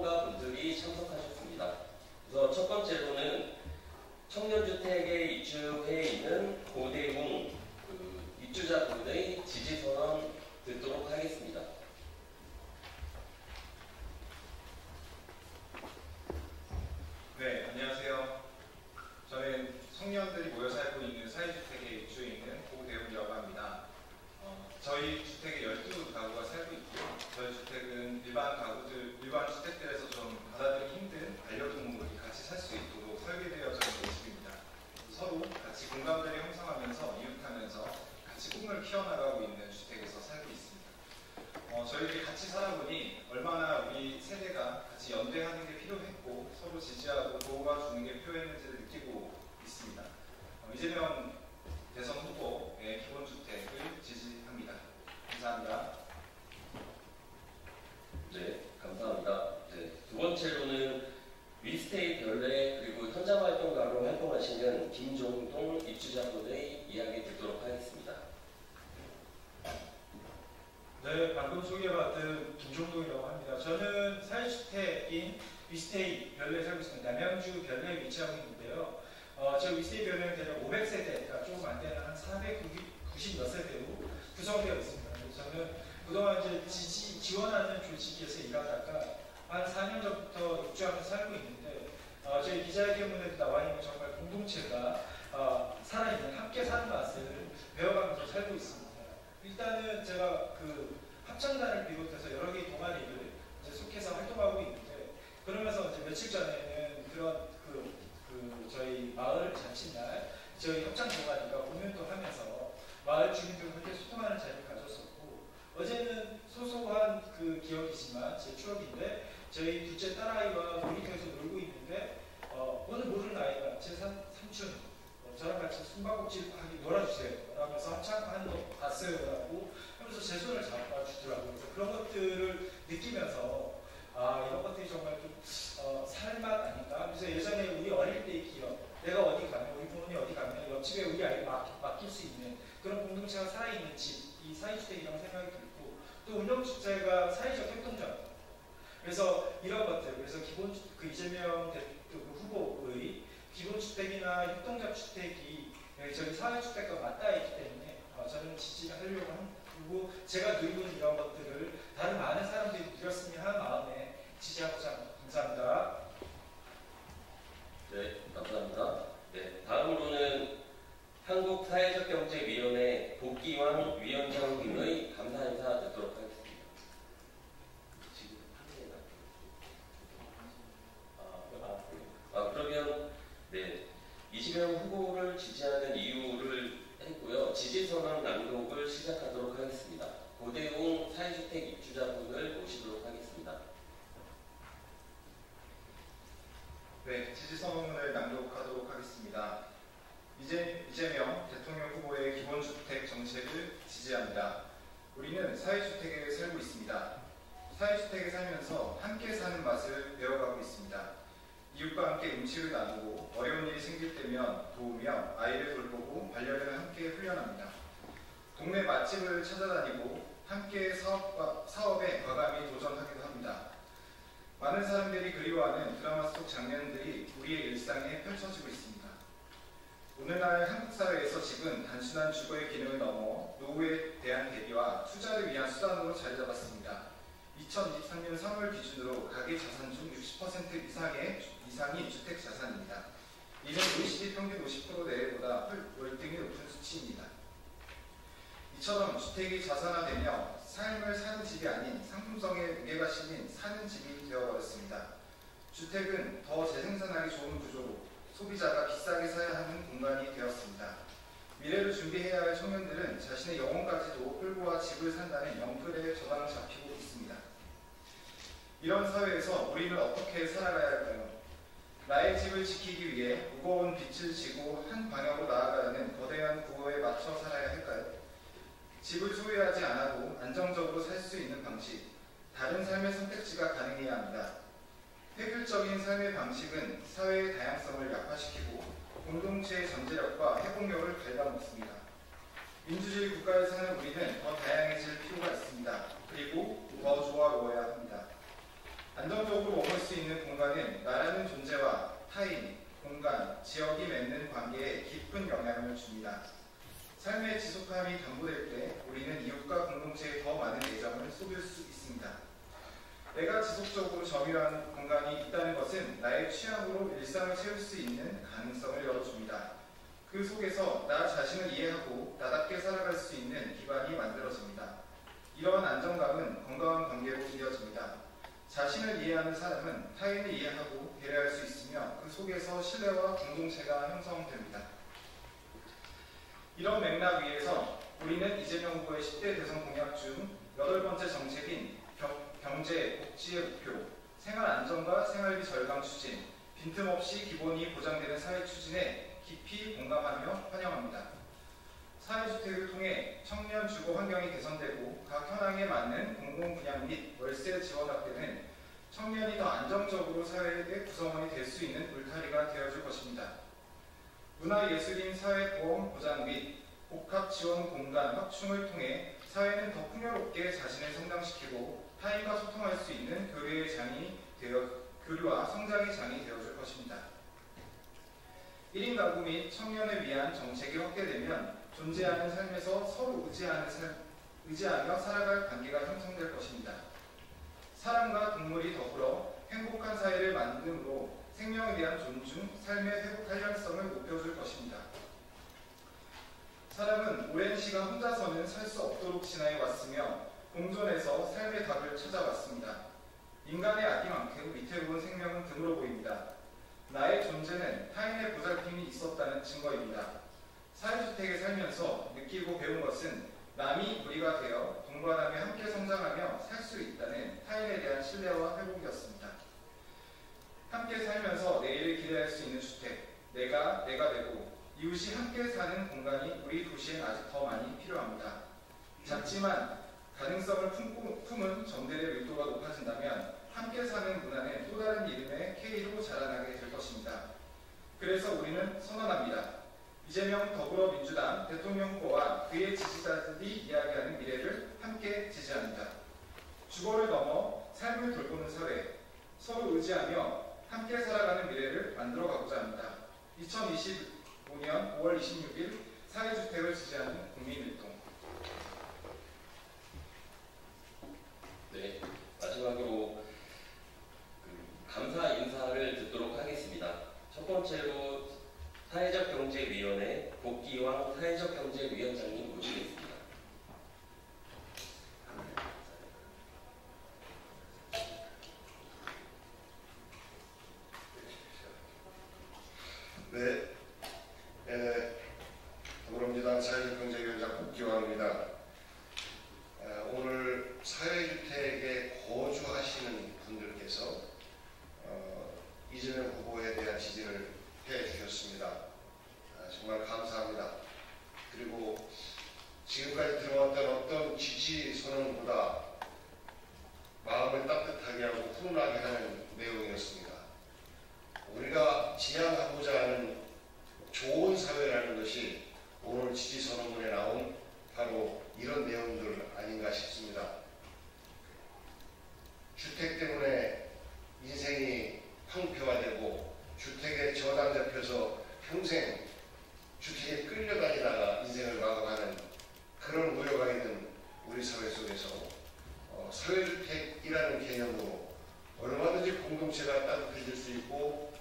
전문가 분들이 참석하셨습니다. 그래서 첫 번째로는 청년주택에 입주해 있는 고대웅 입주자분의 지지선언 듣도록 하겠습니다. 네, 안녕하세요. 저는 청년들이 모여 살고 있는 사회주택에 입주해 있는 고대웅이라고 합니다. 저희 주택에 12가구가 살고 있고요. 저희 주택은 일반 주택들에서 좀 받아들이기 힘든 반려동물이 같이 살 수 있도록 설계되어져 있는 집입니다. 서로 같이 공감대를 형성하면서 이웃하면서 같이 꿈을 키워나가고 있는 주택에서 살고 있습니다. 저희들이 같이 살아보니 얼마나 우리 세대가 같이 연대하는 게 필요했고 서로 지지하고 도와주는 게 필요했는지를 느끼고 있습니다. 이재명 대선 후보의 기본주택을 지지합니다. 감사합니다. 네, 감사합니다. 네, 두 번째로는 위스테이 별내 그리고 현장 활동가로 활동하시는 김종동 입주자분의 이야기 듣도록 하겠습니다. 네, 방금 소개받은 김종동이라고 합니다. 저는 사회주택인 위스테이 별내에 살고 있습니다. 남양주 별내에 위치하고 있는데요. 저 위스테이 별내는 대략 500세대가 조금 안 되는 한 490 몇 세대로 구성되어 있습니다. 그래서 저는 그동안 이제 지원하는 조직에서 일하다가 한 4년 전부터 입주하면서 살고 있는데 저희 기자회견문에도 나와 있는 정말 공동체가 살아있는 함께 사는 맛을 배워가면서 살고 있습니다. 일단은 제가 그 합창단을 비롯해서 여러 개의 동아리를 이제 속해서 활동하고 있는데 그러면서 이제 며칠 전에는 그런 저희 마을 잔칫날 저희 합창 동아리가 공연도 하면서 마을 주민들과 함께 소통하는 자리를 가졌었고 어제는 소소한 그 기억이지만 제 추억인데 저희 둘째 딸아이와 놀이터에서 놀고 있는데 오늘 모르는 아이가 제 삼촌 저랑 같이 숨바꼭질 하기 놀아주세요 라면서 합창하는 거 봤어요 라고 하면서 제 손을 잡아주더라고요. 그래서 그런 것들을 느끼면서 이런 것들이 정말 좀 살맛 아닌가. 그래서 예전에 우리 어릴 때의 기억, 내가 어디 가면 우리 부모님 어디 가면 옆집에 우리 아이를 맡길 수 있는 그런 공동체가 살아있는 집, 이 사회주택이라고 생각이 들고 또 운영주택가 사회적 협동조합. 그래서 이런 것들, 그래서 기본 그 이재명 후보의 기본주택이나 협동조합주택이 저희 사회주택과 맞닿아 있기 때문에 저는 지지하려고 하고 제가 누리고 있는 이런 것들을 다른 많은 사람들이 누렸으면 하는 마음에 지지하고자 합니다. 감사합니다. 네, 감사합니다. 네, 다음으로는 한국사회적경제위원회 복기왕 위원장님의 감사 인사 듣도록 하겠습니다. 그러면 네, 이재명 후보를 지지하는 이유를 했고요. 지지선언 낭독을 시작하도록 하겠습니다. 고대웅 사회주택 입주자분을 모시도록 하겠습니다. 네, 지지선언을 낭독하도록 하겠습니다. 이재명 대통령 후보의 기본주택 정책을 지지합니다. 우리는 사회주택에 살고 있습니다. 사회주택에 살면서 함께 사는 맛을 배워가고 있습니다. 이웃과 함께 음식을 나누고 어려운 일이 생길 때면 도우며 아이를 돌보고 반려견을 함께 훈련합니다. 동네 맛집을 찾아다니고 함께 사업에 과감히 도전하기도 합니다. 많은 사람들이 그리워하는 드라마 속 장면들이 우리의 일상에 펼쳐지고 있습니다. 오늘날 한국 사회에서 집은 단순한 주거의 기능을 넘어 노후에 대한 대비와 투자를 위한 수단으로 자리 잡았습니다. 2023년 3월 기준으로 가계 자산 중 60% 이상이 주택 자산입니다. 이는 OECD 평균 50% 내외보다 월등히 높은 수치입니다. 이처럼 주택이 자산화되며 삶을 사는 집이 아닌 상품성의 무게가 실린 사는 집이 되어버렸습니다. 주택은 더 재생산하기 좋은 구조로 소비자가 비싸게 사야 하는 공간이 되었습니다. 미래를 준비해야 할 청년들은 자신의 영혼까지도 끌고 와 집을 산다는 영끌에 저당 잡히고 있습니다. 이런 사회에서 우리는 어떻게 살아가야 할까요? 나의 집을 지키기 위해 무거운 빚을 지고 한 방향으로 나아가는 거대한 구호에 맞춰 살아야 할까요? 집을 소유하지 않아도 안정적으로 살 수 있는 방식, 다른 삶의 선택지가 가능해야 합니다. 획일적인 삶의 방식은 사회의 다양성을 약화시키고 공동체의 전제력과 회복력을 갉아먹습니다. 민주주의 국가에 사는 우리는 더 다양해질 필요가 있습니다. 그리고 더 조화로워야 합니다. 안정적으로 머물 있는 공간은 나라는 존재와 타인, 공간, 지역이 맺는 관계에 깊은 영향을 줍니다. 삶의 지속함이 담보될 때 우리는 이웃과 공동체에 더 많은 애정을 쏟을 수 있습니다. 내가 지속적으로 점유하는 공간이 있다는 것은 나의 취향으로 일상을 채울 수 있는 가능성을 열어줍니다. 그 속에서 나 자신을 이해하고 나답게 살아갈 수 있는 기반이 만들어집니다. 이러한 안정감은 건강한 관계로 이어집니다. 자신을 이해하는 사람은 타인을 이해하고 배려할 수 있으며 그 속에서 신뢰와 공동체가 형성됩니다. 이런 맥락 위에서 우리는 이재명 후보의 10대 대선 공약 중 8번째 정책인 경제, 복지의 목표, 생활 안정과 생활비 절감 추진, 빈틈없이 기본이 보장되는 사회 추진에 깊이 공감하며 환영합니다. 사회주택을 통해 청년 주거 환경이 개선되고 각 현황에 맞는 공공분양 및 월세 지원 확대는 청년이 더 안정적으로 사회의 구성원이 될 수 있는 울타리가 되어줄 것입니다. 문화예술인 사회보험 보장 및 복합 지원 공간 확충을 통해 사회는 더 풍요롭게 자신을 성장시키고 타인과 소통할 수 있는 교류와 성장의 장이 되어줄 것입니다. 1인 가구 및 청년을 위한 정책이 확대되면 존재하는 삶에서 서로 의지하며 살아갈 관계가 형성될 것입니다. 사람과 동물이 더불어 행복한 사회를 만듦으로 생명에 대한 존중, 삶의 회복 탄력성을 높여줄 것입니다. 사람은 오랜 시간 혼자서는 살 수 없도록 진화해 왔으며 공존에서 삶의 답을 찾아왔습니다. 인간의 아기만큼 위태로운 생명은 드물어 보입니다. 나의 존재는 타인의 보살핌이 있었다는 증거입니다. 사회주택에 살면서 느끼고 배운 것은 남이 우리가 되어 동반하며 함께 성장하며 살 수 있다는 타인에 대한 신뢰와 회복이었습니다. 함께 살면서 내일을 기대할 수 있는 주택, 내가 되고 이웃이 함께 사는 공간이 우리 도시엔 아직 더 많이 필요합니다. 작지만 가능성을 품은 정대의 밀도가 높아진다면 함께 사는 문화는 또 다른 이름의 K로 자라나게 될 것입니다. 그래서 우리는 선언합니다. 이재명 더불어민주당 대통령 후보와 그의 지지자들이 이야기하는 미래를 함께 지지합니다. 주거를 넘어 삶을 돌보는 사회, 서로 의지하며 함께 살아가는 미래를 만들어가고자 합니다. 2025년 5월 26일 사회주택을 지지하는 국민일동. 네, 마지막으로 감사 인사를 듣도록 하겠습니다. 첫 번째로 사회적경제위원회 복기왕 사회적경제위원장님 모시겠습니다. 네, 더불어민주당 사회적경제위원장 복기왕입니다. 오늘 사회주택에 거주하시는 분들께서 이재명 후보에 대한 지지를 해주셨습니다. 정말 감사합니다. 그리고 지금까지 들어왔던 어떤 지지 선언보다 마음을 따뜻하게 하고 훈훈하게 하는 내용이었습니다. 우리가 지향하고자 하는 좋은 사회라는 것이 오늘 지지 선언문에 나온 바로 이런 내용들 아닌가 싶습니다. 주택 때문에 인생이 황폐화되고 주택에 저당 잡혀서 평생 주택에 끌려다니다가 인생을 마감하는 그런 우려가 있는 우리 사회 속에서 사회주택이라는 개념으로 얼마든지 공동체가 따뜻해질 수 있고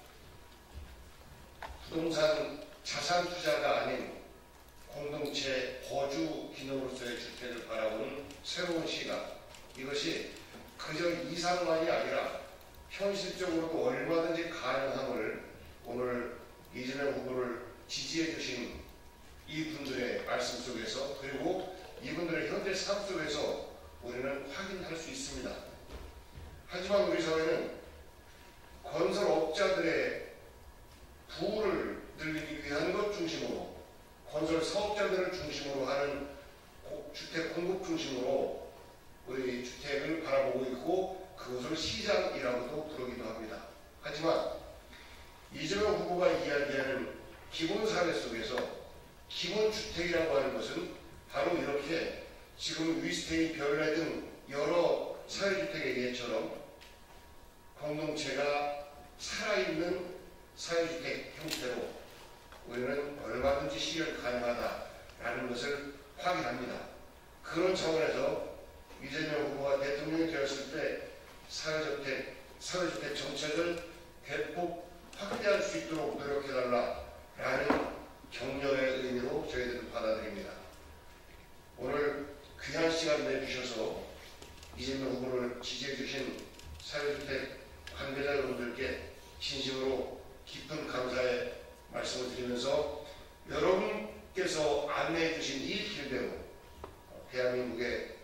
부동산 자산 투자가 아닌 공동체 거주 기능으로서의 주택을 바라보는 새로운 시각, 이것이 그저 이상만이 아니라 현실적으로도 얼마든지 가능함을 오늘 이재명 후보를 지지해 주신 이분들의 말씀 속에서, 그리고 이분들의 현재 삶 속에서 우리는 확인할 수 있습니다. 하지만 우리 사회는 건설업자들의 부를 늘리기 위한 것 중심으로, 건설 사업자들을 중심으로 하는 주택 공급 중심으로 우리 주택을 바라보고 있고 그것을 시장이라고도 부르기도 합니다. 하지만 이재명 후보가 이야기하는 기본사회 속에서 기본주택이라고 하는 것은 바로 이렇게 지금 위스테이, 별내 등 여러 사회주택의 예처럼 공동체가 살아있는 사회주택 형태로 우리는 얼마든지 실현 가능하다라는 것을 확인합니다. 그런 차원에서 이재명 후보가 대통령이 되었을 때 사회주택 정책을 대폭 확대할 수 있도록 노력해달라라는 격려의 의미로 저희들은 받아들입니다. 오늘 귀한 시간 내주셔서 이재명 후보를 지지해 주신 사회주택 관계자 여러분들께 진심으로 깊은 감사의 말씀을 드리면서 여러분께서 안내해 주신 이 길대로 대한민국의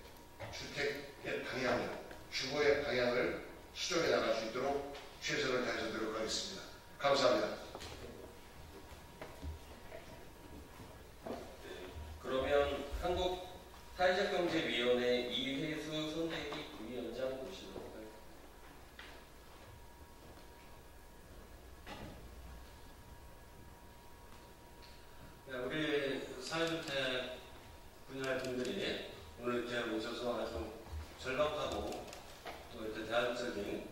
주택의 방향, 주거의 방향을 수정해 나갈 수 있도록 최선을 다해서 노력하겠습니다. 감사합니다. 그러면 한국사회적경제위원회 이회수 선대위 부위원장 모시도록 하겠습니다. 네, 우리 사회주택 분야의 분들이 오늘 이렇게 오셔서 아주 절박하고 또 이렇게 대안적인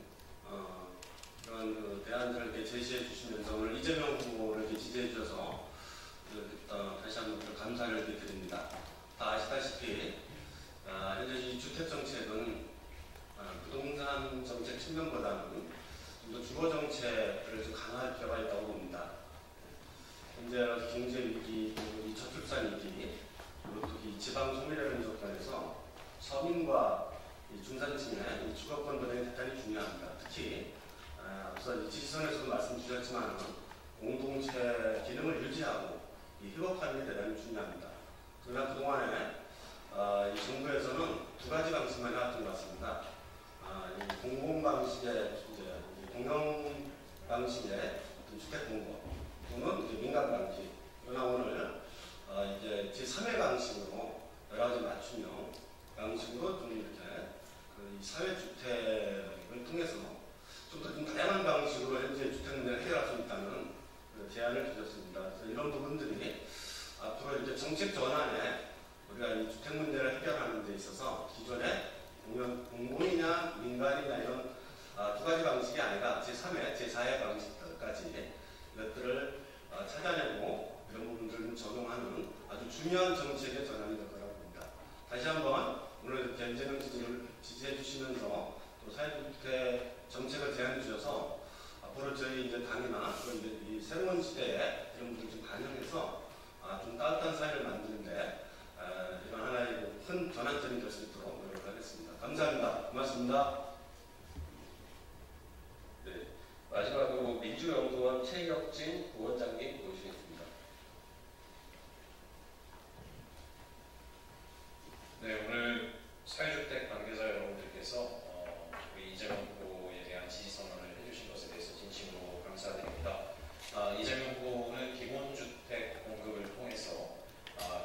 그런 그 대안들을 이렇게 제시해 주시면서 오늘 이재명 후보를 이렇게 지지해 주셔서 다시 한번 감사를 이렇게 드립니다. 다 아시다시피 현재 이 주택 정책은 부동산 정책 측면보다는 좀 더 주거 정책을 좀 강화할 필요가 있다고 봅니다. 현재 경제 위기, 이 저출산 위기, 그리고 특히 지방 소멸이라는 조건에서 서민과 이 중산층의 이 주거권 도정이 대단히 중요합니다. 특히 앞서 지지선에서도 말씀 주셨지만 공동체 기능을 유지하고 이 협업하는 게 대단히 중요합니다. 그러나 그동안에 이 정부에서는 두 가지 방식만 해왔던 것 같습니다. 이 공공 방식의 공영 방식의 주택 공급 또는 민간 방식. 그러나 오늘 이제 제3의 방식으로 여러 가지 맞춤형 방식으로 좀 이렇게 그 사회 주택을 통해서 좀 더 좀 다양한 방식으로 현재 주택 문제를 해결할 수 있다는 제안을 주셨습니다. 그래서 이런 부분들이 앞으로 이제 정책 전환에 우리가 이 주택 문제를 해결하는 데 있어서 기존의 공공이냐 민간이냐 이런 두 가지 방식이 아니라 제3의, 제4의 방식까지 이것들을 찾아내고 이런 부분들을 적용하는 아주 중요한 정책의 전환이 될 거라고 봅니다. 다시 한번 오늘 이재명 지지를 지지해 주시면서 또 사회주택 정책을 제안해 주셔서 앞으로 저희 이제 당이나 또 이제 이 새로운 시대에 이런 분들 좀 반영해서 좀 따뜻한 사회를 만드는데 이런 하나의 큰 전환점이 될 수 있도록 노력하겠습니다. 감사합니다. 고맙습니다. 네, 마지막으로 민주연구원 최혁진 부원장님 모시겠습니다. 네, 오늘 사회주택 관계자 여러분들께서 우리 이재명 후보에 대한 지지 선언을 해주신 것에 대해서 진심으로 감사드립니다. 이재명 후보는 기본주택 공급을 통해서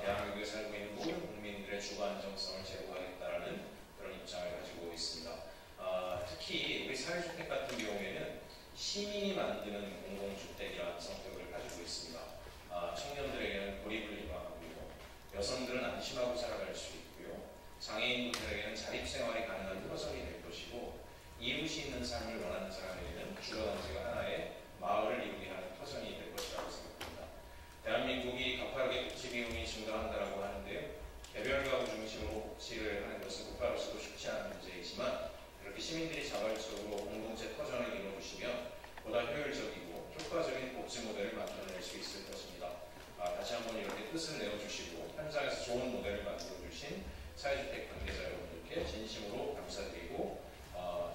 대한민국에 살고 있는 모든 국민들의 주거 안정성을 제고하겠다라는 그런 입장을 가지고 있습니다. 특히 우리 사회주택 같은 경우에는 시민이 만드는 공공주택이라는 성격을 가지고 있습니다. 청년들에게는 고립을 예방하고요. 여성들은 안심하고 살아갈 수 있고요. 장애인분들에게는 자립생활이 가능한 터전이 될 것이고 이웃이 있는 삶을 원하는 사람에게는 주거단지가 하나의 마을을 이루게 하는 터전이 될 것이라고 생각합니다. 대한민국이 가파르게 복지 비용이 증가한다고 하는데요. 개별 가구 중심으로 복지를 하는 것은 국가로서도 쉽지 않은 문제이지만 이렇게 시민들이 자발적으로 공동체 터전을 이뤄주시면 보다 효율적이고 효과적인 복지 모델을 만들어낼 수 있을 것입니다. 다시 한번 이렇게 뜻을 내어주시고 현장에서 좋은 모델을 만들어주신 사회주택 관계자 여러분들께 진심으로 감사드리고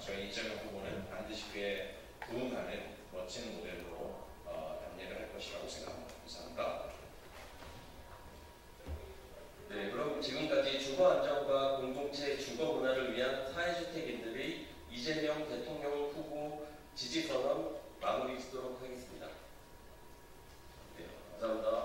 저희 이재명 후보는 반드시 그에 부응하는 멋진 모델로 답례를 할 것이라고 생각합니다. 감사합니다. 네, 그럼 지금까지 주거 안정과 공동체 주거 문화를 위한 사회주택인들의 이재명 대통령 후보 지지 선언 마무리 짓도록 하겠습니다. 네, 감사합니다.